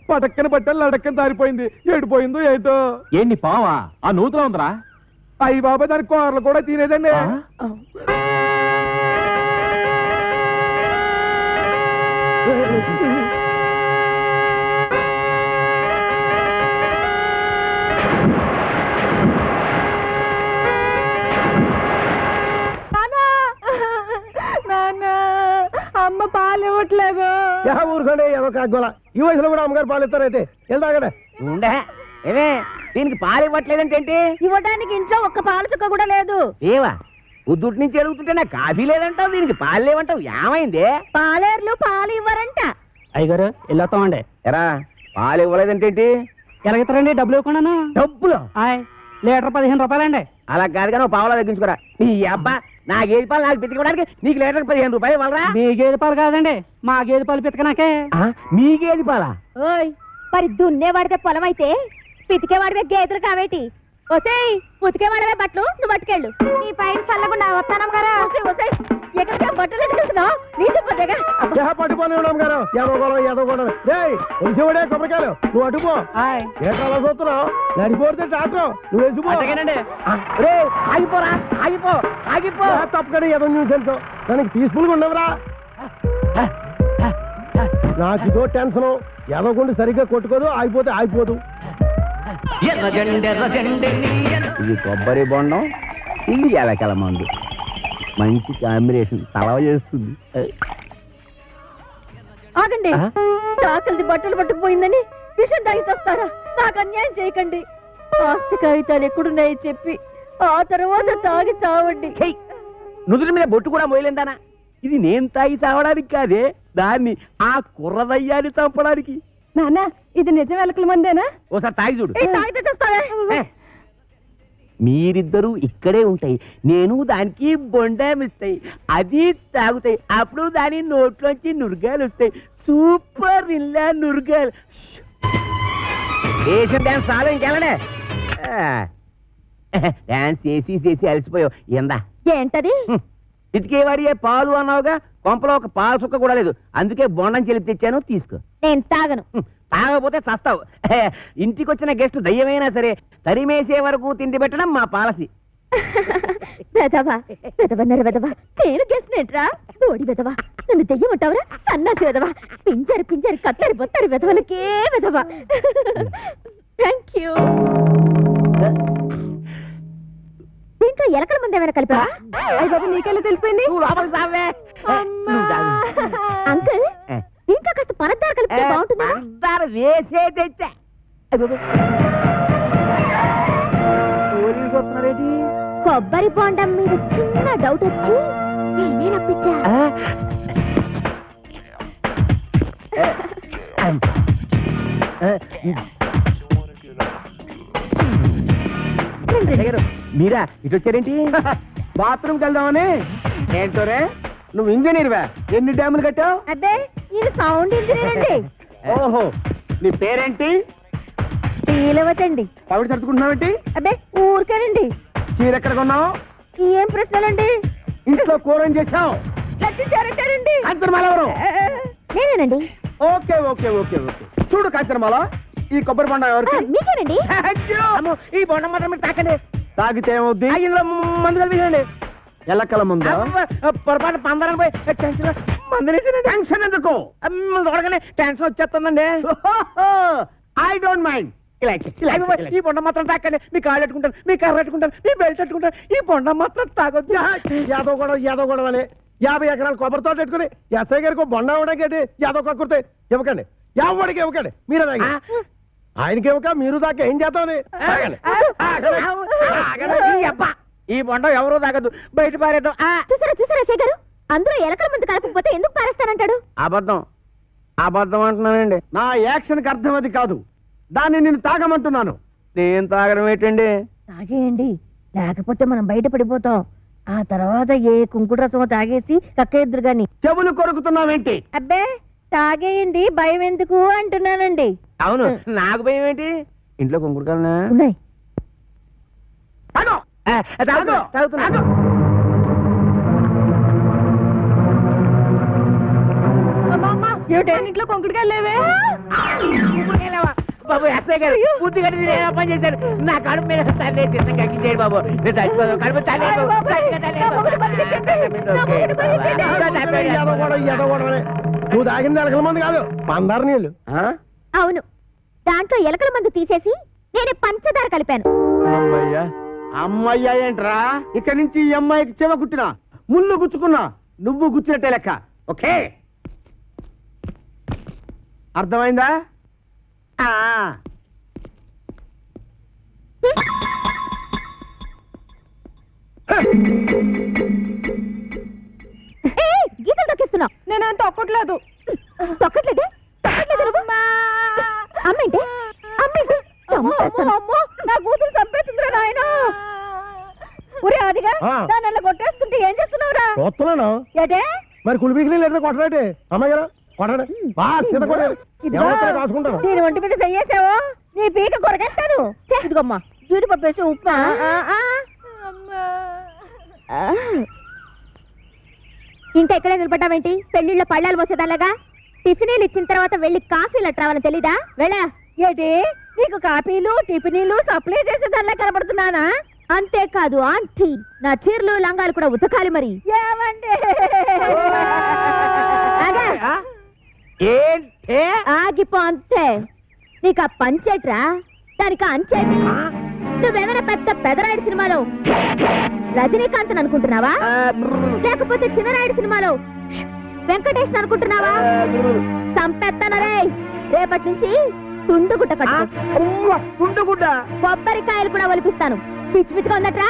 పటక్కన పట్టాలి లడక్కన దారిపోయింది. ఏడిపోయిందో ఏంటో. ఏంటి పావా? ఆ నూతులో ఉందరా? అయ్యి బాబా దాని కూరలు కూడా తినేదండి. అమ్మ పాలు ఇవ్వట్లేదు. ఊరుకోండి ఏదో కాగోలా. ఈ వయసులో కూడా అమ్మగారు పాలు ఇస్తారైతే వెళ్తాగడే ఉండే ఏమే దీనికి పాలు ఇవ్వట్లేదంటే ఏంటి? ఇవ్వడానికి ఇంట్లో ఒక్క పాలు చుక్క కూడా లేదు. ఏవా ఉద్దుటి నుంచి అడుగుతుంటే నాకు కాఫీ లేదంటావు, దీనికి పాలు లేవంటావు, ఏమైంది? పాలేర్లు పాలు ఇవ్వరంట. అయ్యగారు వెళ్ళొస్తామండి. ఎరా పాలు ఇవ్వలేదంటే ఏంటి? ఎలాగెత్తారండి? డబ్బులు ఇవ్వకుండాను. డబ్బులు లీటర్ 15 రూపాయలండి. అలా కాదు కానీ పావులా తగ్గించుకోరా. నీ అబ్బా నా గేదె పాలు నాకు పెట్టుకోవడానికి నీకు లీటర్ 15 రూపాయలు వాళ్ళరా? మీ గేదె పాలు కాదండి, మా గేదె పాలు పితకనాకే. మీ గేదె పాలా? ఓయ్ మరి దున్నేవాడితే పొలం అయితే పితికేవాడివే గేదెలు కావేటి? ఒసేయ్ ఉతికేవాడవే బట్టలు నువ్వు పట్టుకెళ్ళు. నీ పైన చల్లకుండా వస్తానం కదా. ఎక్కడికే బట్టలు ఎట్టుకెళ్తున్నావు? నీకు పొద్దుగా పట్టుకొని గారు ఎదోడే కొబ్బరికాయలు నువ్వు అటుపో. ఏట్లా చూస్తున్నావు? నడిపోతే డాక్టర్ నువ్వు వేసిపో. ఆగిపోరా ఆగిపో ఆగిపో. తప్పకని ఏదో న్యూసెన్స్. దానికి పీస్ఫుల్గా ఉండవురా. నాకు ఇదో టెన్షన్. ఎదగొండి సరిగ్గా కొట్టుకోదు, ఆగిపోతే ఆగిపోదు. ఇది కొబ్బరి బొండం, ఇది ఎలకల మందు. మంచి కాంబినేషన్, సలవ చేస్తుంది. ఆగండి. తాకలిది బట్టలు పట్టుకుపోయిందని విషయం తాగి చేస్తారా? నాకు అన్యాయం చేయకండి. ఆస్తి కాగితాలు ఎక్కడున్నాయి చెప్పి ఆ తర్వాత తాగి చావండి. నుదుటి మీద బొట్టు కూడా మోయలేందానా? ఇది నేను తాగి చావడానికి కాదే, దాన్ని ఆ కుర్రదయ్యాన్ని చంపడానికి. నాన్న ఇది నిజం ఎలకల మందేనా? ఓసారి తాగి చూడు. తాగితే చేస్తావే. మీరిద్దరూ ఇక్కడే ఉంటాయి, నేను దానికి బొండామిస్తాయి, అది తాగుతాయి. అప్పుడు దాని నోట్లోంచి నురగాలు వస్తాయి. సూపర్ ఇల్లా నురగాలు. వేసిన డాన్స్ చాలు, ఇంకెళ్ళనే. డాన్స్ చేసి చేసి అలసిపోయావు. ఎందా ఏంటది? ఇటుకేవాడి పాలు అన్నావుగా, కొంపలో ఒక పాలు చుక్క కూడా లేదు. అందుకే బొండం చెలిపి తెచ్చాను, తీసుకో. నేను తాగను. తాగకపోతే చస్తావు. ఇంటికి వచ్చిన గెస్ట్ దయ్యమైనా సరే తరిమేసే వరకు తిండి పెట్టడం మా పాలసీ. వెదవా వెదవన్నారు వెదవా. నేను గెస్ట్ నేట్రా ఓడి వెదవా. నన్ను దెయ్యం ఉంటావురా సన్నాసి వెదవా. పింజరి పింజరి కత్తరి బొత్తరి వెదవలకే వెదవా. Thank you. దీంట్లో ఎలకల మంది ఏమైనా కలిపా? అయ్య బాబు నీకెళ్ళి తెలిసిపోయింది. అంకుల్ దీంట్లో కాస్త పరద్దారు కలిపితే బాగుంటుంది. వేసే తెచ్చా. కొబ్బరి బొండం మీద చిన్న డౌట్ వచ్చి నేనే రప్పించా. మీరా ఇటు వచ్చారేంటి? బాత్రూమ్కి వెళ్దామని. ఏంటోరే నువ్వు ఇంజనీర్వా? ఎన్ని డ్యాములు కట్టావు? అబ్బే ఇది సౌండ్ ఇంజనీర్ అండి. ఓహో, నీ పేరేంటి? పీలవతండి. పవిడి సర్దుకుంటున్నావేంటి? అబ్బే ఊరికేనండి. చీర ఎక్కడ కొన్నావు? ఏం ప్రశ్నలండి? ఇంట్లో కూర ఏం చేసావు? లచ్చారంటారండి. కాంచనమాల ఎవరు? నేనేనండి. Okay okay okay okay. చూడు కాంచనమాల, ఈ కొబ్బరి బొండం ఎవరికి? మీకేనండి. ఈ బొండం మాత్రం మీరు తాకండి. తాగితే ఏమవుద్ది? ఇందులో మందు కలిపేయండి. ఎల్లకల ముందు పొరపాటు పందరం పోయి టెన్షన్ మందులేసానండి. టెన్షన్ ఎందుకు? చూడగానే టెన్షన్ వచ్చేస్తుందండి. I don't mind. ఈ బొండం మాత్రం తాకండి. మీ కాళ్ళు పెట్టుకుంటాను, మీ కర్ర పెట్టుకుంటాను, మీ బెల్ట్ పెట్టుకుంటాను. ఈ బొండం మాత్రం తాగొద్దు. యాదవ్ గొడవ అని 50 ఎకరాలు కొబ్బరితో పెట్టుకుని ఎస్ఐ గారికి బొండ ఇవ్వడానికి యాదవ్ కక్కుర్తే ఇవ్వకండి. ఎవరికి ఇవ్వకండి. మీరే తాగి ఆయనకి ఇవ్వక మీరు దాకా ఏం చేద్దామని. ఈ బొండం ఎవరో తాగద్దు, బయట పారేద్దాం. చూసారా చూసారా ఎస్ఐ గారు, అందరూ ఎలకల ముందు కలపకపోతే ఎందుకు పారేస్తానంటాడు? అబద్ధం అబద్ధం అంటున్నానండి. నా యాక్షన్కి అర్థం అది కాదు. దాన్ని నేను తాగమంటున్నాను. నేను తాగడం ఏంటండి? తాగేయండి, లేకపోతే మనం బయట పడిపోతాం. ఆ తర్వాత ఏ కుంకుడు రసమో తాగేసి కక్కేద్దరు గాని. చెవులు కొరుకుతున్నావేంటి? అబ్బే తాగేయండి, భయం ఎందుకు అంటున్నానండి. అవును, నాకు భయం ఏంటి? ఇంట్లో కుంకుడుకాయలు ఉన్నాయి. ఏమిటే ఇంట్లో కుంకుడుకాయలు లేవే? బాబు ఎస్ఐ గారు బుద్ధి కట్టి నేను ఏం పని చేశాను నా కడుపు మీద తల్లి చిన్న చేయండి బాబు నేను చచ్చిపోదు కడుపు తల్లి నువ్వు తాగింది ఎలకల మంది కాదు మందార నీళ్ళు. అవును, దాంట్లో ఎలకల మందు తీసేసి నేనే పంచదార కలిపాను. అమ్మయ్యా అమ్మయ్యా ఏంట్రా, ఇక్కడి నుంచి ఈ అమ్మాయికి చెవ కుట్టినా ముళ్ళు గుచ్చుకున్నా నువ్వు గుచ్చినట్టే లెక్క. ఓకే అర్థమైందా? గీతలు తొక్కిస్తున్నావు. నేనేం తొక్కట్లేదు. తొక్కట్లేదే? అమ్మేంటి అమ్మేంటి? నా కూతురు చంపేస్తుందిరా నాయన. ఒరే అదిగా దాన్ని కొట్టేస్తుంటే ఏం చేస్తున్నావురా? చూస్తున్నాను. ఏటే మరి కులిపీకి లేదా కొట్టలేటి అమ్మాయి గారు కొట్టండి కాసుకుంటాను. నేను ఒంటి మీద చెయ్యేసావో నీ పీక కొరగేస్తాను. ఇదిగమ్మా జీడిపప్పు వేసి ఉప్మా. ఇంకా ఎక్కడే నిలబడ్డావేంటి? పెళ్లిళ్ళ పళ్ళాలు పోసేదానిలాగా. టిఫినీలు ఇచ్చిన తర్వాత వెళ్ళి కాఫీలు అట్రావని తెలీదా? వెళ్ళా. ఏంటి నీకు కాఫీలు టిఫినీలు సప్లై చేసేదానిలా కనబడుతున్నానా? అంతేకాదు ఆంటీ, నా చీరలు లంగాలు కూడా ఉతకాలి. మరి ఏమండి ఆగిపో అంతే. నీకు ఆ పంచేట్రా, దానికి అంచేటి. నువ్వేమైనా పెద్ద పెదరాయుడు సినిమాలో రజనీకాంత్ అనుకుంటున్నావా? లేకపోతే చిన్నరాయుడు సినిమాలో వెంకటేష్ అనుకుంటున్నావా? చంపేస్తానరే. రేపటి నుంచి తుండుగుడ్డ కట్టు. తుండుగుడ్డ కొబ్బరికాయలు కూడా ఒలిపిస్తాను. పిచ్చి పిచ్చిగా ఉందట్రా.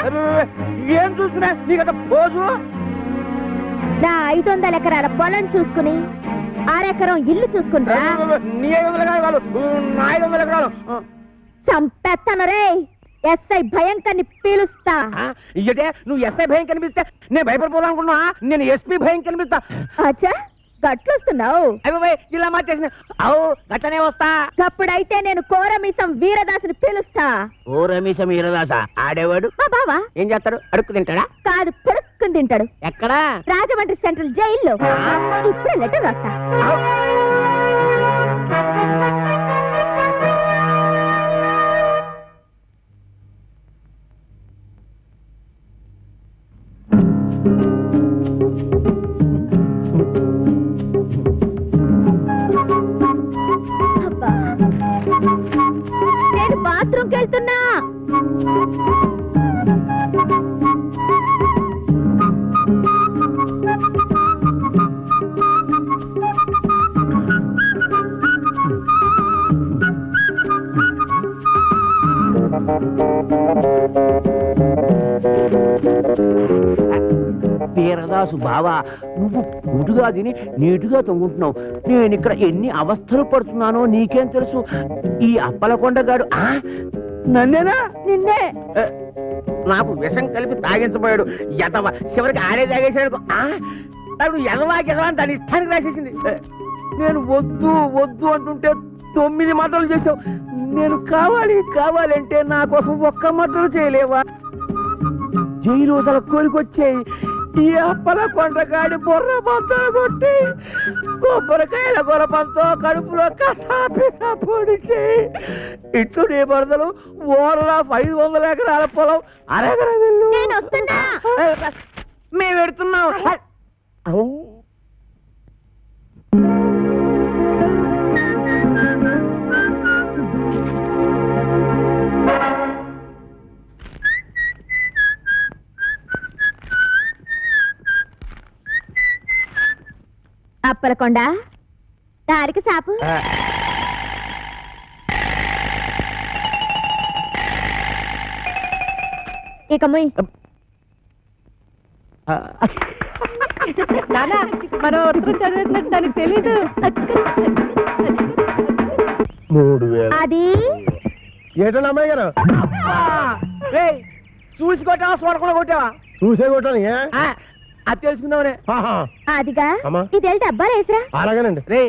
ఏం చూసినా నీకంత పోజు. నా 500 ఎకరాల పొలం చూసుకుని 6 ఎకరం ఇల్లు చూసుకుంటా. నీ 500 ఎకరాలు నా 500 ఎకరాలు చంపేస్తానరే. ఎస్ఐ భయంకర్ని పీలుస్తా. ఇయ్యటే నువ్వు ఎస్ఐ భయం కనిపిస్తే నేను భయపడిపోవాలనుకున్నా. నేను ఎస్పీ భయం కనిపిస్తా. అచ్చా గట్లొస్తున్నావు. అయ్యో ఇలా మార్చేసిన అవు గట్టనే వస్తా. అప్పుడైతే నేను కోరమీసం వీరదాసుని పిలుస్తా. ఓరమీసం వీరదాస ఆడేవాడు మా బావా ఏం చేస్తాడు? అడుక్కు తింటాడా? కాదు, పడుక్కుని తింటాడు. ఎక్కడా? రాజమండ్రి సెంట్రల్ జైల్లో. ఇప్పుడే లెటర్ రాస్తా. నేను బాత్రూమ్కి వెళ్తున్నా. వీరదాసు బావా, నువ్వు గుడుగా తిని నీటుగా తొంగుంటున్నావు. నేను ఇక్కడ ఎన్ని అవస్థలు పడుతున్నానో నీకేం తెలుసు? ఈ అప్పలకొండగాడు నన్నేనా? నిన్నే. నాకు విషం కలిపి తాగించబోయాడు. ఎదవ చివరికి ఆడే తాగేసాడు. అప్పుడు ఎదవా ఎదవా అని దాని ఇష్టానికి రాసేసింది. నేను వద్దు వద్దు అంటుంటే 9 మాటలు చేసావు. నేను కావాలి కావాలంటే నా కోసం ఒక్క మాటలు చేయలేవా? జైలు అసలు కోరికొచ్చాయి. ఈ అప్పల కొండగాడి బొర్ర పంతో కొట్టి కొబ్బరికాయల గొరపంతో కడుపులో కసాపిసా పొడిచి ఇట్లు నీ బరదలు ఓరలా 500 ఎకరాల పొలం అరెకరం వెళ్ళు. మేము పెడుతున్నాం. అప్పలకొండ దారికి సాపు. ఇక ముయ్. మనం చదివినట్టు దానికి తెలీదు. 3000. అది ఏటో అమ్మాయి గారు చూసి కొట్టావా చూడకుండా కొట్టావా? చూసే కొట్టాను. అది తెలుసుకుందామనే. అదిగా అమ్మా. ఇది డబ్బాలు వేసిరా. అలాగేనండి. రే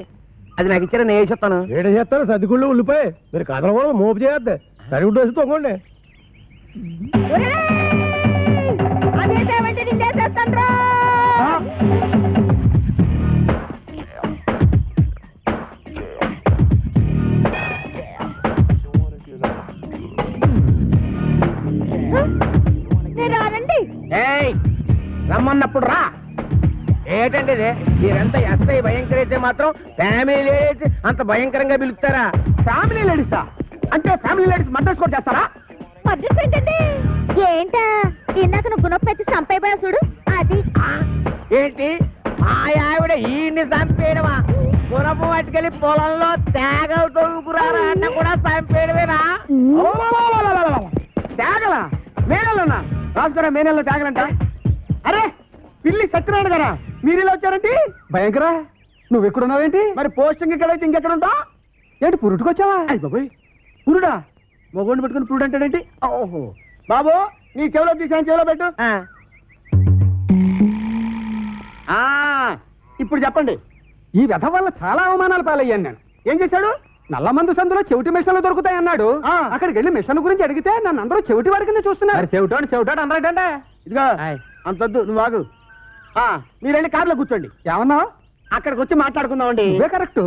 అది నాకు ఇచ్చారా? నేను వేసేస్తాను. ఏడ చేస్తారు సర్దిగుళ్ళు ఉల్లిపోయి మీరు కథలు కూడా మోపు చేయొద్దు. సరిగుడ్డు వేసి తొంగండి. అదేసేవంటే నేను చేసేస్తాను. లేదే. మీరంతా ఎస్ఐ భయంకర అయితే మాత్రం ఫ్యామిలీ లేడీస్ అంత భయంకరంగా పిలుస్తారా? ఫ్యామిలీ లేడీసా? అంటే ఫ్యామిలీ లేడీస్ మర్డర్స్ కూడా చేస్తారా? మద్రస్ ఏంటండి? ఏంటా ఇందాక నువ్వు గుణపెత్తి చంపైపోయా చూడు అది. ఏంటి మా ఆవిడ ఈయన్ని చంపేయడమా? గుణపు పట్టుకెళ్ళి పొలంలో తేగలు తొలుకురారా అన్న కూడా చంపేయడమేనా? తేగలా? మేనల్లోనా? రాసుకురా మేనల్లో తేగలంట. అరే పిల్లి సత్యనారాయణ గారా, మీరు ఇలా వచ్చారండి? భయంకర, నువ్వు ఎక్కడున్నావేంటి? మరి పోస్టింగ్ ఎక్కడైతే ఇంకెక్కడ ఉంటావు ఏంటి? పురుటుకొచ్చావా? అయ్యి బాబోయ్, పురుడా? మొగోడిని పెట్టుకుని పురుడు అంటాడేంటి? ఓహో బాబు, నీ చెవిలో తీసాను, చెవిలో పెట్టు. ఇప్పుడు చెప్పండి. ఈ వ్యధ వల్ల చాలా అవమానాలు పాలయ్యాను నేను. ఏం చేశాడు? నల్లమందు సందులో చెవిటి మిషన్లు దొరుకుతాయన్నాడు. అక్కడికి వెళ్ళి మిషన్ గురించి అడిగితే నన్ను అందరూ చెవిటి వాడి కింద చూస్తున్నారు. చెవిటాడు అన్నాడంటే ఇదిగో అంతొద్దు, నువ్వు ఆగు. మీరు వెళ్ళి కారులో కూర్చోండి. ఏమన్నా? అక్కడికి వచ్చి మాట్లాడుకుందామండి. ఇవే కరెక్ట్.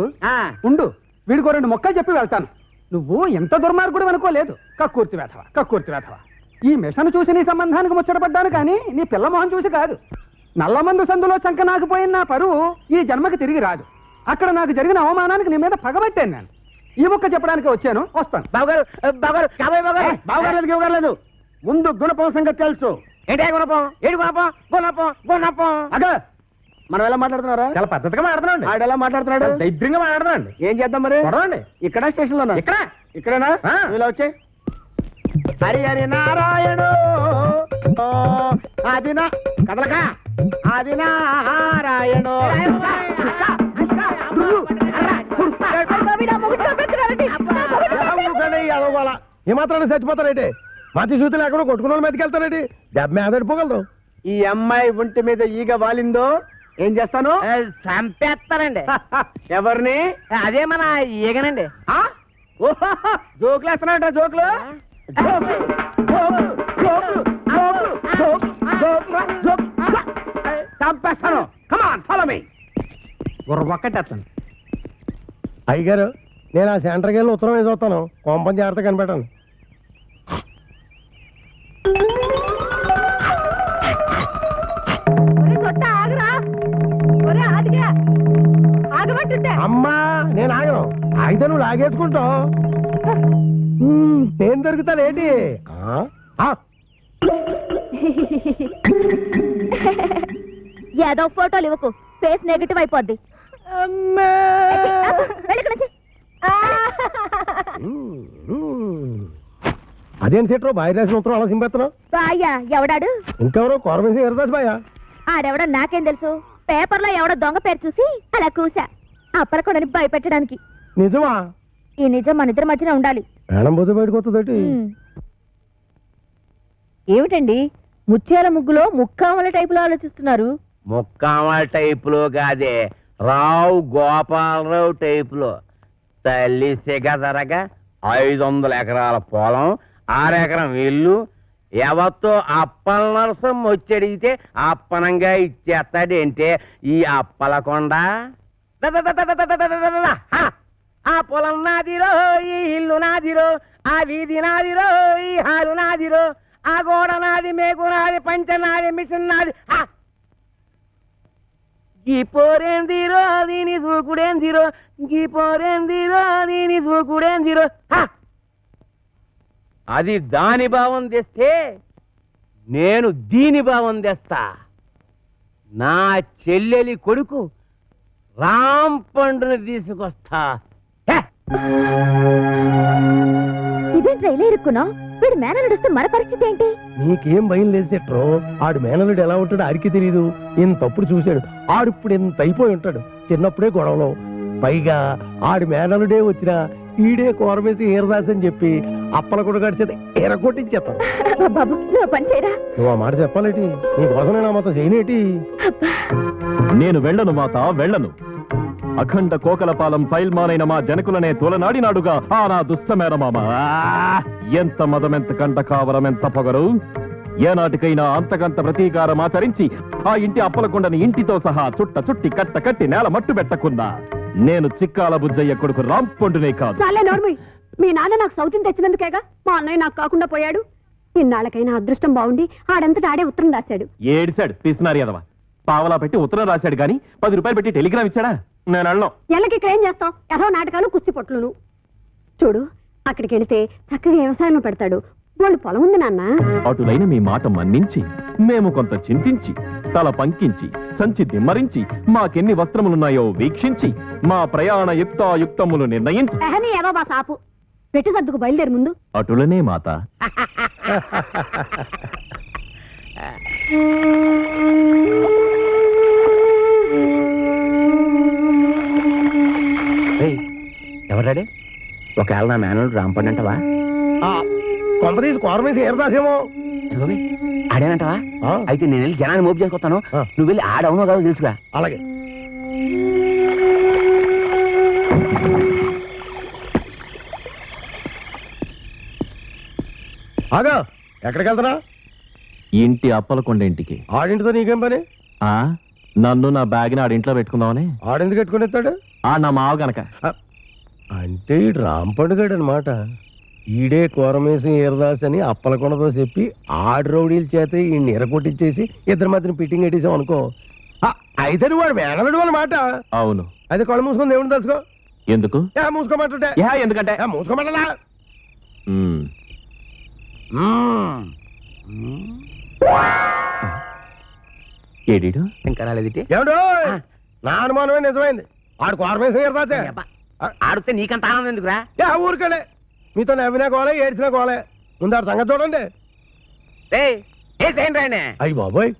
ఉండు, వీడికో 2 మొక్కలు చెప్పి వెళ్తాను. నువ్వు ఎంత దుర్మార్గుడు అనుకోలేదు. కక్కుర్తి వేధవా. ఈ మిషన్ చూసి నీ సంబంధానికి ముచ్చటపడ్డాను కానీ నీ పిల్ల మొహం చూసి కాదు. నల్లమందు సందులో చంక నాకుపోయిన నా పరువు ఈ జన్మకి తిరిగి రాదు. అక్కడ నాకు జరిగిన అవమానానికి నీ మీద పగబట్టాను నేను. ఈ ముక్క చెప్పడానికి వచ్చాను, వస్తాను. బావగారు ముందు గుణపం సంగతి తెలుసు. ఏంటే గుణపం? ఏడు గుణపం అదే మనం ఎలా మాట్లాడుతున్నారా? చాలా పద్ధతిగా మాట్లాడుతున్నాండి. ఆడు ఎలా మాట్లాడుతున్నాడు? దైద్యంగా మాట్లాడుతున్నాండి. ఏం చేద్దాం మరి? కొడవండి. ఇక్కడ స్టేషన్ లోనా? ఇక్కడేనా? ఇలా వచ్చే హరి నారాయణ ఆదినా కదలక ఆది నారాయణ. ఏమాత్రం చచ్చిపోతారేంటి? మతి సూతులు ఎక్కడో కొట్టుకున్న వాళ్ళు మెతికెళ్తారేంటి? దెబ్బ మీద అడిపోగలరు. ఈ అమ్మాయి ఒంటి మీద ఈగ వాలిందో ఏం చేస్తాను? చంపేస్తానండి. ఎవరిని? అదే మన ఈగనండి. జోకులు వేస్తున్నాడ? జోకులు చంపేస్తాను. Come on follow me. ఒక్కటేస్తాను. అయ్యగారు, నేను ఆ సెంటర్కి వెళ్ళి ఉత్తరం వేసి వస్తాను. కోంపం జాగ్రత్త కనిపెట్టాను. అమ్మా, నేను ఆగను. అయితే నువ్వు లాగేసుకుంటావు. నేను దొరుకుతానేంటి? ఏదో ఫోటోలు ఇవ్వకు, ఫేస్ నెగటివ్ అయిపోద్ది. అదేం సెట్రో బాయ్ రాసిన ఉత్తరం అలా సింపేస్తున్నావు? బాయ్యా ఎవడాడు? ఇంకెవరో కోరమేసి ఎరదాస్ బాయా. ఆడెవడో నాకేం తెలుసు. పేపర్లో ఎవడో దొంగ పేరు చూసి అలా కూసా, అప్పలకొండని భయపెట్టడానికి. నిజమా? ఈ నిజం మన ఇద్దరి మధ్యన ఉండాలి. ప్రాణం పోతే బయటకు వస్తుందటి. ఏమిటండి ముత్యాల ముగ్గులో ముక్కామల టైపులో ఆలోచిస్తున్నారు? ముక్కామల టైపులో కాదే, రావు గోపాలరావు టైపులో. తల్లి సిగదరగా 500 ఎకరాల పొలం, 6 ఎకరం ఇల్లు. ఎవరితో అప్పల నరసం వచ్చి అడిగితే అప్పనంగా ఇచ్చేస్తాడంటే ఈ అప్పలకొండ. ఆ పొలం నాదిరో, ఈ ఇల్లు నాదిరో, ఆ వీధి నాదిరో, ఈ హాలు నాదిరో, ఆ గోడ నాది, మేకు నాది, పంచ నాది, మిషన్ నాది. గీ పోరేందిరో దీని దూకుడేందిరో, గీ పోరేందిరో దీని దూకుడేందిరో. అది దాని భావం తెస్తే నేను దీని భావం తెస్తా. నా చెల్లెలి కొడుకు రామ్ పండుని తీసుకొస్తా. ఇదేంటి రైలు ఇరుక్కున్నావు? వీడు మేనలుడిస్తే మన పరిస్థితి ఏంటి? నీకేం భయం లేదు సెట్రో. ఆడు మేనలుడు ఎలా ఉంటాడు ఆడికి తెలియదు. ఇంతప్పుడు చూశాడు. ఆడిప్పుడు ఎంత అయిపోయి ఉంటాడు. చిన్నప్పుడే గొడవలో. పైగా ఆడి మేనలుడే వచ్చినా ఈడే కోరమేసి ఏరదాస్ అని చెప్పి అప్పల కూడా గడిచేది ఎరగొట్టించేస్తాను. బాబు నువ్వు పని చేయరా. నువ్వు ఆ మాట చెప్పాలేటి? నీకోసం నేను ఆ మాత్రం చేయనేటి? నేను వెళ్ళను మాత, వెళ్ళను. అఖండ కోకలపాలెం ఫైల్ మానైన మా జనకులనే తోలనాడినాడుగా ఆ నా దుష్టమేనమామ. ఎంత మదమెంత కంట కావరం, ఎంత పొగరు! ఏనాటికైనా అంతకంత ప్రతీకారం ఆచరించి ఆ ఇంటి అప్పలకొండని ఇంటితో సహా చుట్టి కట్ట కట్టి నేల మట్టు పెట్టకున్నా నేను చిక్కాల బుజ్జయ్య కొడుకు రాంపొండునే కాదు. చాలే నోర్మి. మీ నాన్న నాకు సౌతిని తెచ్చినందుకేగా మా అన్నయ్య నాకు కాకుండా పోయాడు. ఇన్నాళ్ళకైనా అదృష్టం బాగుండి ఆడంతటా ఆడే ఉత్తరం రాశాడు. ఏడిశాడు పిసినారి ఎదవ. పావలా పెట్టి ఉత్తరం రాశాడు కానీ 10 రూపాయలు పెట్టి టెలిగ్రామ్ ఇచ్చాడా? నేను వెళ్ళను. ఎల్లకి ఇక్కడ ఏం చేస్తావు? ఎదో నాటకాలు కుస్తీ పొట్లును. చూడు, అక్కడికి వెళితే చక్కగా వ్యవసాయం పెడతాడు. వాళ్ళు పొలం ఉంది నాన్న. అటులైన మీ మాట మన్నించి మేము కొంత చింతించి తల పంకించి సంచి దిమ్మరించి మాకెన్ని వస్త్రములున్నాయో వీక్షించి మా ప్రయాణ యుక్తాయుక్తములు నిర్ణయించి ఎహని ఏదో బా సాపు పెట్టి సర్దుకు బయలుదేరి ముందు. అటులనే మాత. ఎవరాడే? ఒకవేళ నా మేనల్లుడు రాంపండి అంటవా? కొంపదీసి కోరమేసి ఏరదాసేమో. ఆడేనంటవా? అయితే నేను వెళ్ళి జనాన్ని మోపు చేసుకొస్తాను. నువ్వు వెళ్ళి ఆడవునో కాదో తెలుసుగా. అలాగే. ఆగా, ఎక్కడికి వెళ్తున్నా? ఇంటి అప్పలకొండ ఇంటికి. ఆడింటితో నీకేం పని? నన్ను నా బ్యాగ్ని ఆడింట్లో పెట్టుకుందామని. ఆడెందుకు పెట్టుకుని ఎత్తాడు? నా మావ గనక. అంటే ఈ రాంపండుగాడు అనమాట. ఈడే కోరమేసి ఈరదాస్ అని అప్పలకొండతో చెప్పి ఆడు రౌడీల చేత ఈ ఎరకొట్టించేసి ఇద్దరు మాత్రం ఫిట్టింగ్ పెట్టేసాం అనుకో. అయితే నువ్వు వాడు మేనలుడు అనమాట. అవును. అది కళ్ళు మూసుకొని దేవుని తెలుసుకో. ఎందుకు? మూసుకోమంటే ఎందుకంటే మూసుకోమంటా. ఏడీడు ఇంకా రాలేదిటి? ఏమిటో నా అనుమానమే నిజమైంది. ఆడు కోరమేసి ఈరదాసే. ఆడితే నీకంత ఆనందం ఎందుకురా? ఊరికలే మీతో నవ్వినా కోలే ఏడ్చినా కోలే. ముందు ఆడు సంగతి చూడండి. అయ్యి బాబోయ్.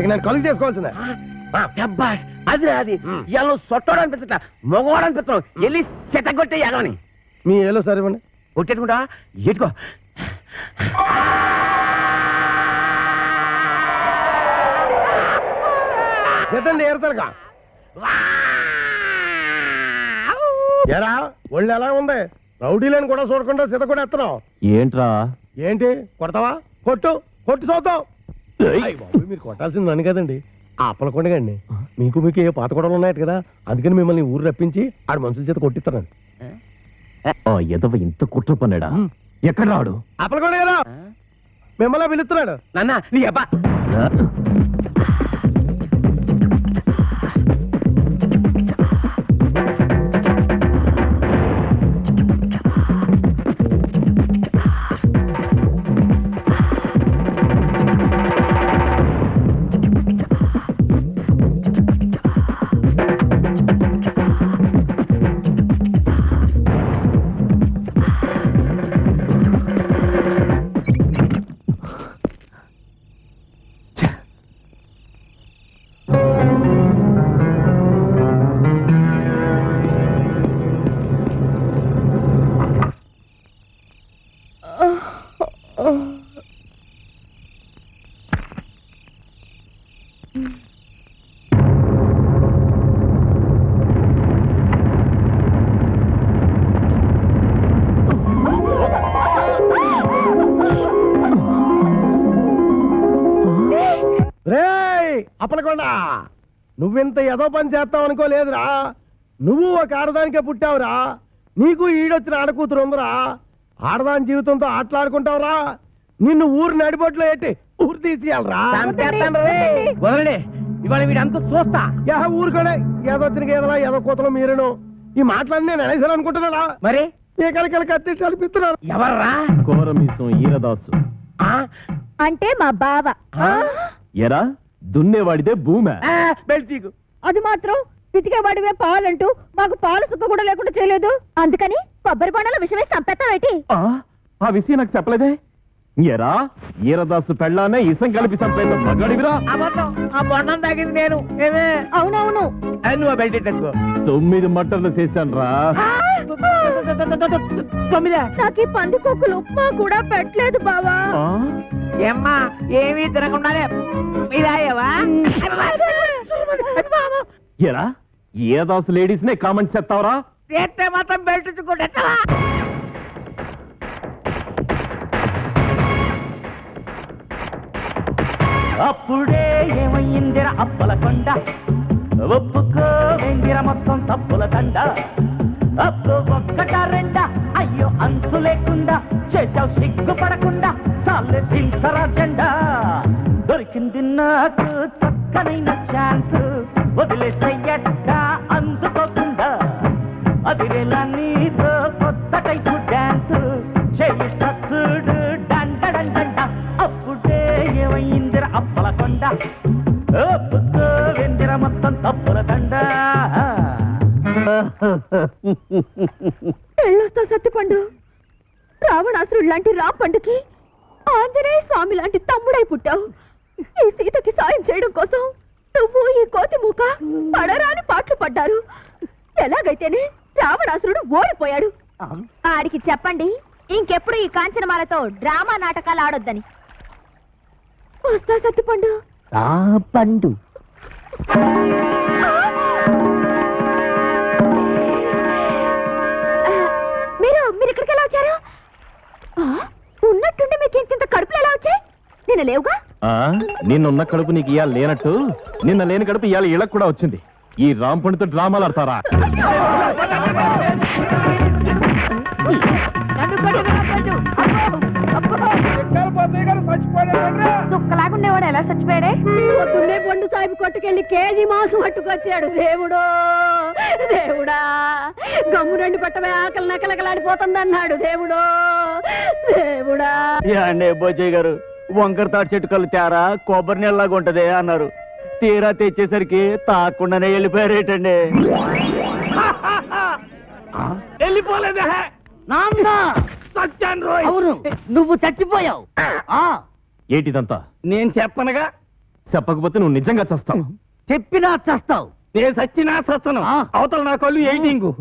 ఇక నేను కలిగి చేసుకోవాల్సిందే. అది అది ఇలా సొట్టోడు అనిపించట, మగవాడు అనిపిస్తావు. వెళ్ళి సెతగొట్టే ఎగవని. మీ ఏలో సరే ఇవ్వండి. కొట్టేట్టుకుంటా ఎట్టుకో. ఎత్తండి ఏరుతారుగా. ఎరా ఒళ్ళు ఎలా ఉంది? రౌడీలను కూడా చూడకుండా సిత కూడా ఎత్తనావు ఏంట్రా? ఏంటి కొడతావా? కొట్టు కొట్టు చూద్దాం. మీరు కొట్టాల్సింది నన్ను కదండి, ఆ అప్పలకొండగండి. మీకు ఏ పాత గొడవలు ఉన్నాయట కదా, అందుకని మిమ్మల్ని ఊరు రప్పించి ఆడు మనుషుల చేత కొట్టిస్తానండి. ఎదవ ఇంత కుట్ర పన్నాడా? ఎక్కడ రాడు? అప్పలకొండ గారు మిమ్మల్ని పిలుస్తున్నాడు. నాన్న నీ అబ్బా. అప్పలకొండ, నువ్వింత ఏదో పని చేస్తావు అనుకోలేదురా. నువ్వు ఒక ఆడదానికే పుట్టావురా. నీకు ఈడొచ్చిన ఆడకూతురు ఉందిరా. ఆడదాని జీవితంతో ఆటలాడుకుంటావురా. నిన్ను ఊరు నడిబొట్లో ఎట్టి ఊరు తీసేయాలరా. వదలండి, ఇవాళ వీడంతా చూస్తా. ఊరుకోడే ఏదొచ్చిన గేదలా ఏదో కూతలు మీరును. ఈ మాటలన్నీ నేను అనేసాను అనుకుంటున్నాడా? మరి ఏ కలకల కత్తి కల్పిస్తున్నారు. ఎవర్రా? కోరమీసం ఈరదాసు. అంటే మా బావ. ఎరా దున్నేవాడిదే భూమి. బెల్ట్ తీకు. అది మాత్రం పితికేవాడివే పాలంటూ మాకు పాలు సుక్క కూడా లేకుండా చేయలేదు. అందుకని కొబ్బరి బొండలో విషమేసి చంపేస్తావేటి? ఆ విషయం నాకు చెప్పలేదే. ఎరా ఈరదాసు పెళ్ళానే ఇసం కలిపి చంపేందు మగాడివిరా. అబద్ధం. ఆ బొండం తాగింది నేను. ఏమే? అవునవును. నువ్వు బెల్ట్ ఎట్టేసుకో. 9 మటర్లు చేశాను రా. 9. నాకు ఈ పందికొక్కులు ఉప్మా కూడా పెట్టలేదు బావా. ఏమ్మా ఏమీ తినకుండానే ఇదాయవా? ఎరా ఈరదాసు లేడీస్ నే కామెంట్స్ చేస్తావరా? చేస్తే మాత్రం బెల్ట్ ఇచ్చుకుంటా. అప్పుడే ఏమయ్యిందిర అప్పల కొండ, ఒప్పుకో వెందిర మొత్తం తప్పుల దండ. అప్పు ఒక్కట రెండా, అయ్యో అంతు లేకుండా చేశావు సిగ్గుపడకుండా, చాలే దించరా జెండా. దొరికింది నాకు చక్కనైన ఛాన్స్, వదిలేస్తే ఎట్టా అందుకోకుండా. అదిరేలా నీతో కొత్త టైపు డాన్స్ చేయిస్తా చూడు డండ డండ. అప్పుడే ఏమయ్యిందిర అప్పల కొండ, ఒప్పుకో వెందిర మొత్తం తప్పుల దండ. ఎళ్ళొస్తా సత్తిపండు. రావణాసురుడు లాంటి రాంపండుకి ఆంజనేయ స్వామి లాంటి తమ్ముడై పుట్టావు. ఈ సీతకి సాయం చేయడం కోసం నువ్వు ఈ కోతి మూక పడరాని పాటలు పడ్డారు. ఎలాగైతేనే రావణాసురుడు ఓడిపోయాడు. ఆడికి చెప్పండి ఇంకెప్పుడు ఈ కాంచనమాలతో డ్రామా నాటకాలు ఆడొద్దని. వస్తా సత్తిపండు. పండు మీరు ఇక్కడికి ఎలా వచ్చారు? ఉన్నట్టుండి మీకు ఇంత కడుపులు ఎలా వచ్చాయి? నేను లేవుగా. నిన్నున్న కడుపు నీకు ఇవాళ లేనట్టు నిన్న లేని కడుపు ఇవాళ ఇళ్ళకు కూడా వచ్చింది. ఈ రాంపండితో డ్రామాలు ఆడతారా? దుఃఖలాగుండేవాడు ఎలా చచ్చిపోయాడే? పొద్దున్నే పండు సాహిబ్ కొట్టుకెళ్ళి కేజీ మాంసం పట్టుకొచ్చాడు. దేవుడో దేవుడా, గమ్ము రెండు పట్టమే ఆకలి నకలకలాడిపోతుందన్నాడు. దేవుడో దేవుడా. అండే బోజయ్య గారు, వంకర తాటి చెట్టు కళ్ళు తేరా కొబ్బరి నీళ్ళలాగా ఉంటదే అన్నారు. తీరా తెచ్చేసరికి తాకుండానే వెళ్ళిపోయారేటండి. వెళ్ళిపోలేదే సత్యాన్ రోయ్. అవును, నువ్వు చచ్చిపోయావు. ఏటిదంతా నేను చెప్పనగా. చెప్పకపోతే నువ్వు నిజంగా చస్తావు. చెప్పినా చస్తావు. నేను సచ్చినా సచ్చను. అవతల నా కళ్ళు ఎయిటింగు.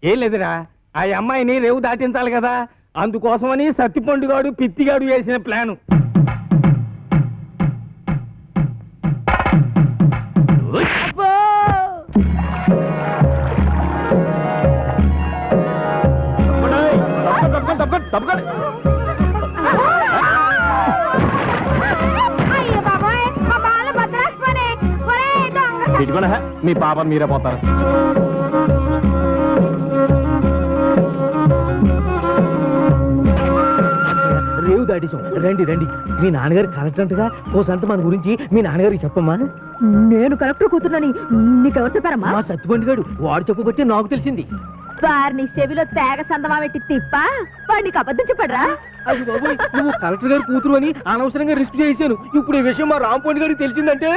ఏం లేదురా, ఆ అమ్మాయిని రేవు దాటించాలి కదా, అందుకోసమని సత్తిపండుగాడు పిత్తిగాడు వేసిన ప్లాను. ఇదిగోనే మీ పాప మీరే పోతారు. రేవు దాటేశాం. రండి రండి, మీ నాన్నగారు కలెక్టర్ గా ఓ సంత మన గురించి మీ నాన్నగారికి చెప్పమ్మా. నేను కలెక్టర్ కూతురునని నీకెవరు చెప్పారమ్మా? మా సత్తిపండు గారు వాడు చెప్పబట్టి నాకు తెలిసింది. వారిని చెవిలో తేగ సందమా పెట్టి తిప్ప వాడికి అబద్ధం చెప్పడరా? అది బాబు, నువ్వు కలెక్టర్ గారు కూతురు అని అనవసరంగా రిస్క్ చేశాను. ఇప్పుడు ఈ విషయం మా రాంపండు గారికి తెలిసిందంటే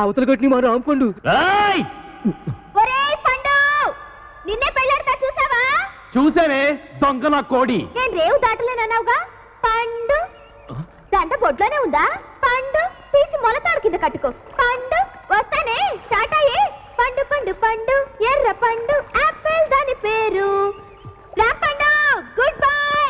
అవతల కొట్టి మా రాంపండు. ఒరేయ్ పండు, నిన్నే పెళ్ళాడతా చూసావా? చూసానే దొంగ నా కోడి. నేను రేవు దాటలేనన్నావుగా. పండు దండ బొడ్లోనే ఉందా? పండు తీసి మొలతాడు కింద కట్టుకో. పండు వస్తానే, టాటాయే. పండు పండు పండు ఎర్ర పండు ఆపిల్ దాని పేరు. రా పండు, గుడ్ బై.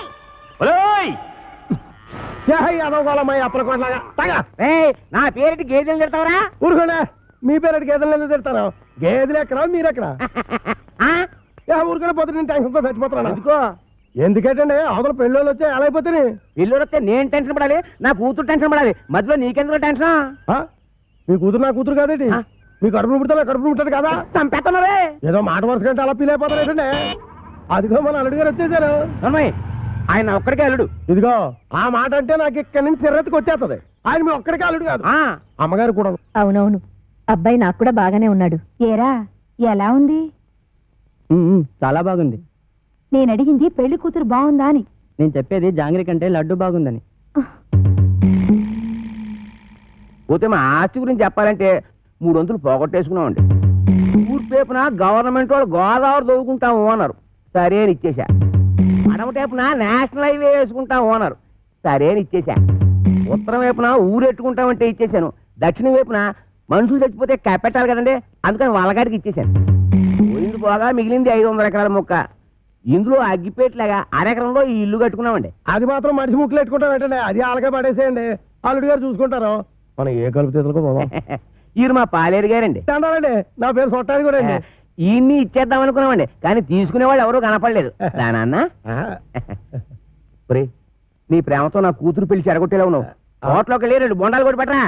నా పేరెట్టి గేదెలు తిడతావరా? ఊరుకోండి, మీ పేరెట్టి గేదెలు ఎందుకు తిడతాను? గేదెలు ఎక్కడా మీరెక్కడా? ఊరికనే పోతే నేను టెన్షన్తో చచ్చిపోతున్నాను. ఎందుకో? ఎందుకంటే అవతల పెళ్ళోళ్ళు వచ్చే ఎలా అయిపోతుంది? ఇల్లు వస్తే నేను టెన్షన్ పడాలి, నా కూతురు టెన్షన్ పడాలి. మధ్యలో నీకెందుకు టెన్షన్? మీ కూతురు నా కూతురు కాదేంటి? మీ కడుపును పుడతా కడుపును పుట్టాడు కదా? చంపేస్తున్నావే. ఏదో మాట వరుస కంటే అలా ఫీల్ అయిపోతారు ఏంటండి? అదిగో మన అల్లుడు గారు వచ్చేసారు. ఆయన ఒక్కడికే అల్లుడు. ఇదిగో ఆ మాట అంటే నాకు ఇక్కడి నుంచి సిర్రెత్తుకు వచ్చేస్తుంది. ఆయన మీ ఒక్కడికే అల్లుడు కాదు, అమ్మగారు కూడా. అవునవును, అబ్బాయి నాకు కూడా బాగానే ఉన్నాడు. ఏరా ఎలా ఉంది? చాలా బాగుంది. నేను అడిగింది పెళ్లి కూతురు బాగుందా అని. నేను చెప్పేది జాంగ్రీ కంటే లడ్డు బాగుందని. పోతే మా ఆస్తి గురించి చెప్పాలంటే 3 వంతులు పోగొట్టేసుకున్నామండి. ఊర్పేపున గవర్నమెంట్ వాళ్ళు గోదావరి దొరుకుంటాము అన్నారు, సరే అని ఇచ్చేసా. అడమ టైపున నేషనల్ హైవే వేసుకుంటాము అన్నారు, సరే అని ఇచ్చేసా. ఉత్తరం వైపున ఊరెట్టుకుంటామంటే ఇచ్చేసాను. దక్షిణం వైపున మనుషులు చచ్చిపోతే కప్పెట్టాలి కదండి, అందుకని వాళ్ళగాడికి ఇచ్చేసాను. పోయింది పోగా మిగిలింది 500 ఎకరాల మొక్క. ఇందులో అగ్గిపేటలాగా అరెకరంలో ఈ ఇల్లు కట్టుకున్నామండి. అది మాత్రం మనిషి ముక్కులు పెట్టుకుంటాం ఏంటంటే అది ఆలకే పడేసేయండి, అల్లుడి గారు చూసుకుంటారు. మనం ఏ కలుపు తీతలకు పోదాం. ఈయన మా పాలేరు గారండి. అండి నా పేరు సొట్టాది కూడా అండి. ఈయన్ని ఇచ్చేద్దాం అనుకున్నామండి, కానీ తీసుకునేవాళ్ళు ఎవరూ కనపడలేదు. నాన్న నీ ప్రేమతో నా కూతురు పెళ్లి చెడగొట్టేలా ఉన్నావు. తోటలోకి వెళ్ళి 2 బొండాలు కూడా పెట్టరా.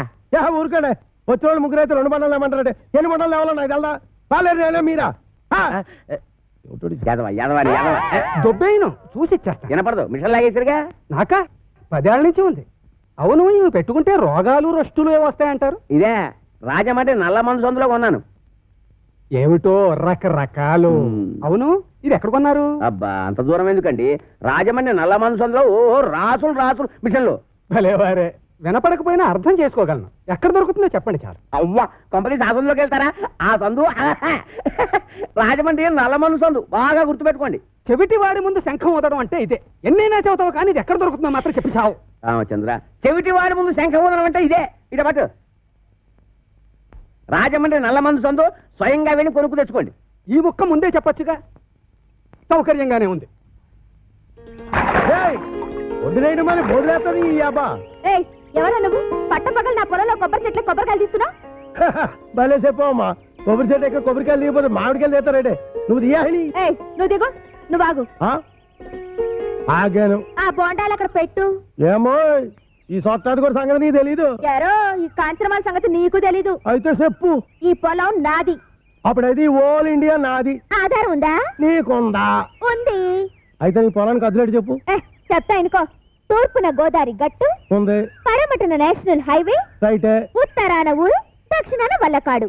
ఊరికండి వచ్చే వాళ్ళు ముగ్గురు అయితే 2 బండాలు ఏమంటారంటే ఎన్ని బండాలు లేవాలో నాకు తెలదా. పాలేరు మీరా దొబ్బేయను చూసి ఇచ్చేస్తా. వినపడదు, మిషన్ లాగేసరిగా. నాకా 10 ఏళ్ల నుంచి ఉంది. అవును, ఇవి పెట్టుకుంటే రోగాలు రష్టులు వస్తాయంటారు. ఇదే రాజమండ్రి నల్ల మందు సందులో కొన్నాను. ఏమిటో రకరకాలు. అవును, ఇది ఎక్కడ కొన్నారు? అబ్బా అంత దూరం ఎందుకండి, రాజమండ్రి నల్ల మందు సందులో రాసులు రాసులు మిషన్లు. భలేవారే, వినపడకపోయినా అర్థం చేసుకోగలను. ఎక్కడ దొరుకుతుందో చెప్పండి చాలు. అవ్వా కంపెనీ ఆ సందులోకి వెళ్తారా? ఆ సందు రాజమండ్రి నల్ల మందు సందు, బాగా గుర్తుపెట్టుకోండి. చెవిటి వాడి ముందు శంఖం ఊదడం అంటే ఇదే. ఎన్నైనా చెబుతావు కానీ ఇది ఎక్కడ దొరుకుతుందో మాత్రం చెప్పి చావు. రామచంద్ర, చెవిటి వాడి ముందు శంఖం ఊదడం అంటే ఇదే. ఇట పట్టు, రాజమండ్రి నల్ల మందు సందు, స్వయంగా వెళ్ళి కొనుక్కు తెచ్చుకోండి. ఈ ముక్క ముందే చెప్పొచ్చుగా, సౌకర్యంగానే ఉంది. వదిలేయడం మరి బోధలేస్తుంది ఈ అబ్బా. ఎవరా నువ్వు? పట్టపగలు నా పొలంలో కొబ్బరి చెట్లు కొబ్బరికాయలు తీస్తున్నా? భలే చెప్పమ్మా, కొబ్బరి చెట్టు ఎక్కడ కొబ్బరికాయలు తీయకపోతే మామిడికాయలు తీస్తారంటే నువ్వు తీయాలి. నువ్వు దిగు, నువ్వు ఆగు. ఆగాను. ఆ బోండాలు అక్కడ పెట్టు. ఏమో ఈ సొట్టాది కూడా సంగతి నీకు తెలీదు. యారో ఈ కాంచనమాల సంగతి నీకు తెలీదు. అయితే చెప్పు. ఈ పొలం నాది. అప్పుడైతే ఓల్ ఇండియా నాది. ఆధారం ఉందా? నీకుందా? ఉంది. అయితే నీ పొలానికి అదిలేడు చెప్పు. చెప్తా ఇనుకో. తూర్పున గోదావరి గట్టు ఉంది, పడమటన నేషనల్ హైవే, రైటే, ఉత్తరాన ఊరు, దక్షిణాన వల్లకాడు.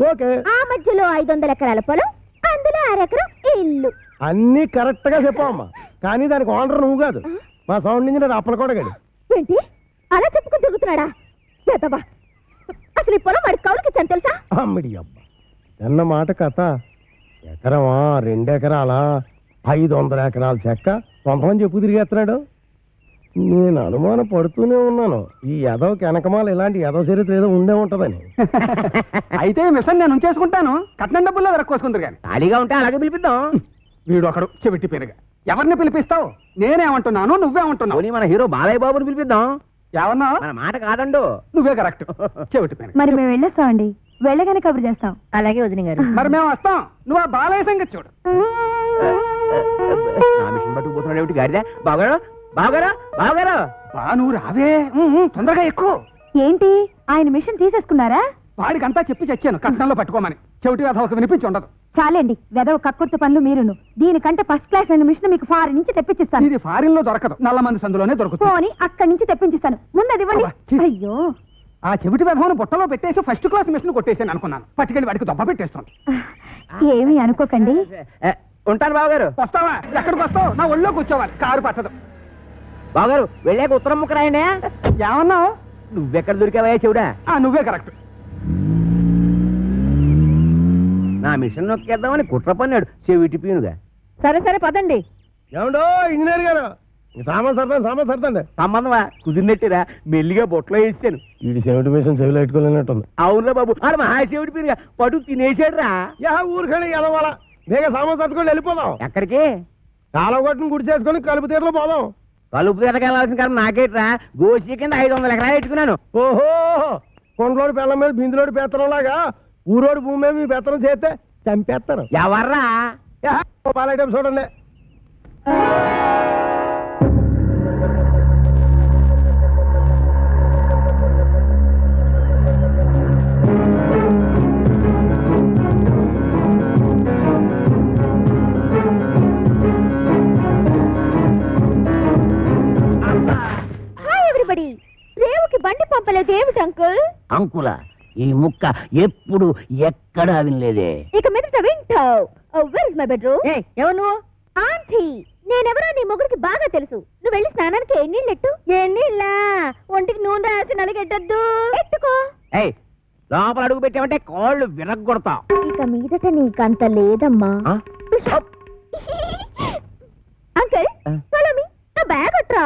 ఆ మధ్యలో 500 ఎకరాల పొలం, అందులో 1 ఎకరం ఇల్లు. అన్ని కరెక్ట్ గా చెప్పమ్మా, కానీ దానికి ఓనర్ నువ్వు కాదు, మా సౌండ్ ఇంజనీర్ అప్పలకోటగాడు. ఏంటి అలా చెప్పుకుని తిరుగుతున్నాడా? అసలు ఈ పొలం వాడి కౌలుకి ఇచ్చాను తెలుసా? అమ్మిడి అబ్బా, ఎన్న మాట కథ. ఎకరమా 2 ఎకరాలా 500 ఎకరాల చెక్క కొంతమంది చెప్పు తిరిగేస్తున్నాడు. నేను అనుమానం పడుతూనే ఉన్నాను, ఈ యదవకి వెనకమాల ఇలాంటి యదవ చరిత్ర ఏదో ఉండే ఉంటదని. అయితే మిషన్ నేను ఉంచేసుకుంటాను, కట్నం డబ్బుల్లో వెరక్కోసుకుందరు కానీ. ఖాళీగా ఉంటే అలాగే పిలిపిద్దాం. వీడు ఒకడు చెవిటి పేరుగా. ఎవరిని పిలిపిస్తావు? నేనేమంటున్నాను, నువ్వేమంటున్నావు? మన హీరో బాలయ్య బాబుని పిలిపిద్దాం. ఏమన్నా మన మాట కాదండు. నువ్వే కరెక్ట్, చెవిటి పేరు. మరి మేము వెళ్ళొస్తామండి, వెళ్ళగానే కబురు చేస్తాం. అలాగే వదిన గారు. మరి మేము వస్తాం, నువ్వు ఆ బాలయ్య సంగతి చూడు. నా మిషన్ పట్టుకుపోతున్నాడు ఏమిటి గారిదా? బావగారు బావగారు బావగారు, బా నువ్వు రావే, తొందరగా ఎక్కువ. ఏంటి ఆయన మిషన్ తీసేసుకున్నారా? వాడికంతా చెప్పి చచ్చాను కట్నంలో పట్టుకోమని. చెవిటి వెధవకు వినిపించి ఉండదు. చాలండి, వెదవ కక్కుర్తి పనులు మీరును. దీనికంటే ఫస్ట్ క్లాస్ అయిన మిషన్ మీకు ఫారిన్ నుంచి తెప్పించిస్తాను. ఇది ఫారిన్ లో దొరకదు, నల్ల మంది సందులోనే దొరుకుతుంది. పోనీ అక్కడి నుంచి తెప్పించిస్తాను, ముందు అది ఇవ్వండి. అయ్యో, ఆ చెవిటి వెధవను బుట్టలో పెట్టేసి ఫస్ట్ క్లాస్ మిషన్ కొట్టేసాను అనుకున్నాను. పట్టుకెళ్ళి వాడికి దొబ్బ పెట్టేస్తాను. ఏమీ అనుకోకండి. ఉంటాను బావగారు. వస్తావా? ఎక్కడికి వస్తావు? నా ఒళ్ళో కూర్చోవాలి, కారు పట్టదు. బావగారు వెళ్ళాక ఉత్తరం ముక్క రాయండి. ఏమన్నావు? నువ్వెక్కడ దొరికావా చెవుడా? నువ్వే కరెక్ట్. నా మిషన్ నొక్కేద్దామని కుట్ర పన్నాడు చెవిటి పీనుగా. సరే సరే పదండి. ఏమండో ఇంజనీర్ గారు, సామాన్ సర్దండి. సంబంధమా కుదిరినట్టురా, మెల్లిగా బొట్లో వేసాను. వీడి చెవిటి మిషన్ చెవిలో పెట్టుకోలేనట్టుంది. అవునురా బాబు, ఆడ మహా చెవిటి పీనుగా పడు తినేసాడు రా. ఊరికని ఎదవాల బేగ సామాన్ సర్దుకొని వెళ్ళిపోదాం. ఎక్కడికి? కాలగొట్టును గుడి చేసుకొని కలుపు తీరలో పోదాం. కలుపు తీరకెళ్ళాల్సిన కారణం నాకేట్రా, గోసి కింద 500 ఎకరాలు పెట్టుకున్నాను. ఓహో, కొండలోడి పెళ్ళం మీద బిందులోడి పెత్తనం లాగా ఊరోడు భూమి మీద మీ పెత్తనం చేస్తే చంపేస్తారు. ఎవర్రా? పాలైటం చూడండి. Hi everybody. రేవుకి బండి పంపలేదు ఏమిటి అంకుల్? అంకుల ఈ ముక్క ఎప్పుడు ఎక్కడా వినలేదే. ఇక మీదట వింటావు. Where is my bedroom? ఎవరు నువ్వు? ఆంటీ, నేనెవరో నీ మొగుడికి బాగా తెలుసు. నువ్వు వెళ్ళి స్నానానికి ఎన్నీళ్ళెట్టు. ఎన్నీళ్ళా? ఒంటికి నూనె రాసి నలిగెట్టద్దు. ఎట్టుకో. ఏయ్ లోపల అడుగు పెట్టామంటే కాళ్ళు విరగొడతా. ఇక మీదట నీకంత లేదమ్మా. Uncle follow me. నా బ్యాగ్ అట్రా.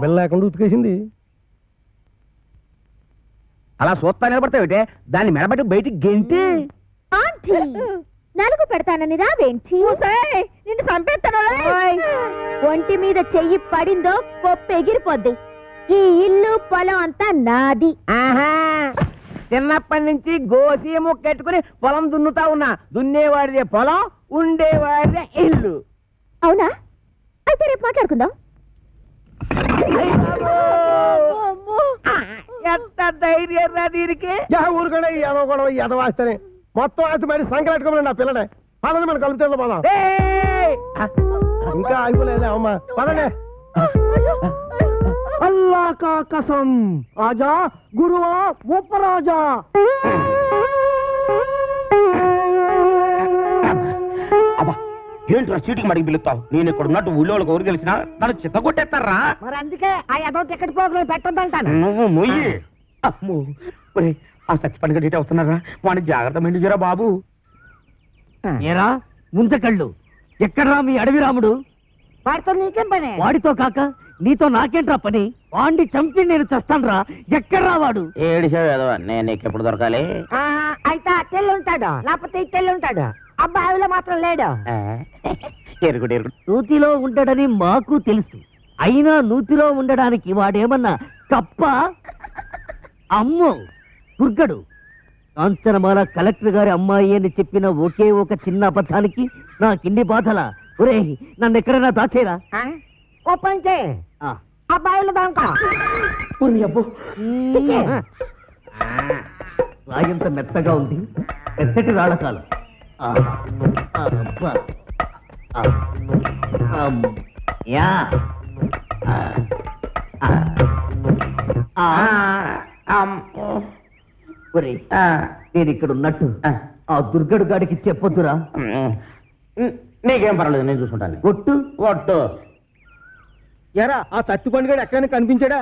బిల్ల లేకుండా ఉతికేసింది. అలా సూత్తా నిలబడతావుటే, దాన్ని మెడబట్టి బయటికి గెంటి. ఆంటీ నలుగు పెడతానని రావేంటి? నిన్ను చంపేస్తాను. ఒంటి మీద చెయ్యి పడిందో పప్పు ఎగిరిపోద్ది. ఈ ఇల్లు పొలం అంతా నాది. ఆహా చిన్నప్పటి నుంచి గోసి ముక్కెట్టుకుని పొలం దున్నుతా ఉన్నా. దున్నేవాడిదే పొలం, ఉండేవాడిదే ఇల్లు. అవునా? అయితే రేపు మాట్లాడుకుందాం. ఎంత ధైర్యం రా దీనికి. ఊరుకుండా ఎదవాస్తేనే మొత్తం ఆస్తి మరి సంకలెట్టుకోమని నా పిల్లడే. పదండి మన కలుపుతో పోదాం. ఇంకా అయిపోలేదే అమ్మా, పదండి. అల్లా కా కసం ఆజా గురువా ఉపరాజా. అబ్బా ఏంట్రా చీటికి మడికి పిలుస్తావు? నేను ఇక్కడ ఉన్నట్టు ఊళ్ళో వాళ్ళకి ఊరు గెలిచినా నన్ను చిత్త కొట్టేస్తారా? మరి అందుకే ఆ ఏదో టికెట్ ప్రోగ్రాం పెట్టొద్దంటాను. నువ్వు మొయ్యి. అమ్మో ఒరేయ్, ఆ సచ్చిపండుగ డేట్ వస్తున్నారా? వాడిని జాగ్రత్త మెండుజరా బాబు. ఏరా ముంచకళ్ళు, ఎక్కడ్రా మీ అడవి రాముడు? వాడితో నీకేం పని? వాడితో కాక నీతో నాకేంట్రా పని? వాడిని చంపి నేను చస్తాన్రా. ఎక్కడ్రా వాడు? ఏడిసావు కదా, నేను నీకు ఎప్పుడు దొరకాలి? అయితే అట్టెళ్ళు ఉంటాడు, లేకపోతే ఇట్టెళ్ళు ఉంటాడు. అబ్బాయిలో మాత్రం లేడు. ఎరుగుడు ఎరుగుడు. నూతిలో ఉండడని మాకు తెలుసు. అయినా నూతిలో ఉండడానికి వాడేమన్నా కప్ప? అమ్మో దుర్గడు. కాంచనమాల కలెక్టర్ గారి అమ్మాయి అని చెప్పిన ఒకే ఒక చిన్న అబద్ధానికి నాకిన్ని బాధల. ఒరే నన్ను ఎక్కడైనా దాచేరా. ఓ పని చేయి, అబ్బాయిలో దాంకో. రాయంత మెత్తగా ఉంది, మెత్తటి రాళ్ళకాలు. నేను ఇక్కడ ఉన్నట్టు ఆ దుర్గడు గాడికి చెప్పొద్దురా. నీకేం పర్వాలేదు, నేను చూసుకుంటాను. ఒట్టు ఒట్టు. ఎరా ఆ సత్తి పండుగ ఎక్కడైనా కనిపించాడా?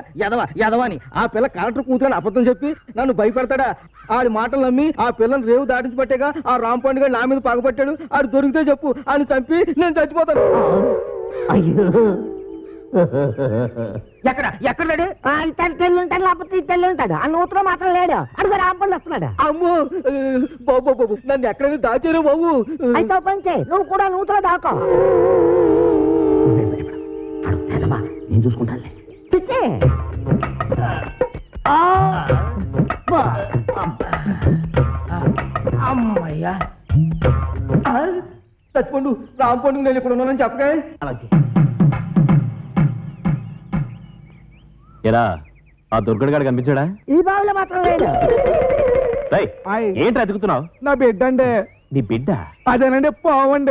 ఎదవాని ఆ పిల్ల కలెక్టర్ కూతురని అబద్ధం చెప్పి నన్ను భయపెడతాడా? ఆడి మాటలు నమ్మి ఆ పిల్లని రేవు దాటించి పట్టేగా ఆ రామ్ పండుగ నా మీద పగబట్టాడు. ఆడు దొరికితే చెప్పు, ఆడిని చంపి నేను చచ్చిపోతాను. అయ్యో ఎక్కడ ఎక్కడ లేడు? తెల్లు ఉంటాడు, లేకపోతే తెల్లు ఉంటాడు. ఆ నూతులో మాత్రం లేడు. అడుగు రాంపండి వస్తున్నాడు. అమ్మో బాబు నన్ను ఎక్కడైనా దాచారు బాబు. అయితే ఓ పని చేయి, నువ్వు కూడా నూతులో దాకో. నేను చూసుకుంటాను. పిచ్చి అమ్మయ్యా చచ్చిపోండు రామ్ పండుగ నేను ఇక్కడ ఉన్నానని చెప్పగా. అలాగే ఎరా ఆ దుర్గడు గాడు కనిపించాడా? ఈ బావిలో మాత్రం లేడు. ఏంటి అతుకుతున్నావు? నా బిడ్డ అండి. నీ బిడ్డ? అదేనండి పావండి.